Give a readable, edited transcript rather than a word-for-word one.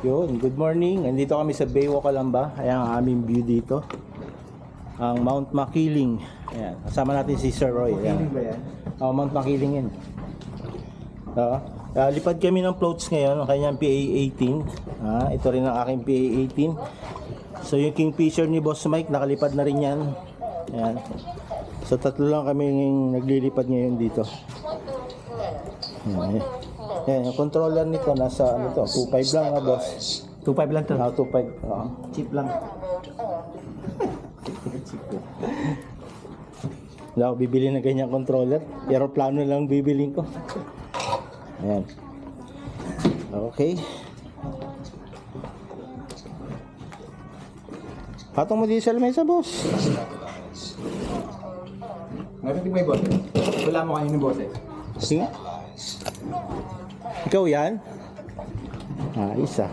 Yun, good morning. Nandito kami sa Baywalk Calamba. Ayan ang aming view dito. Ang Mount Makiling. Ayan, kasama natin si Sir Roy. Ayan. Mount Makiling yun. Lipad kami ng floats ngayon, ang kanyang PA-18. Ito rin ang aking PA-18. So yung Kingfisher ni Boss Mike, nakalipad na rin yan. Ayan. So tatlo lang kami naglilipad ngayon dito. Ayan. Ayan, yung controller nito nasa ano to, 2.5 lang boss. 2.5 lang to. 2.5. Cheap lang. Wala ako bibili ng ganyang controller. Aeroplano lang bibilin ko. Ayan. Okay. Patong mo dito sa lamesa, boss. Ngayon may boss. Wala mo kayo ni boss eh. Sige. Ikaw yan? Isa.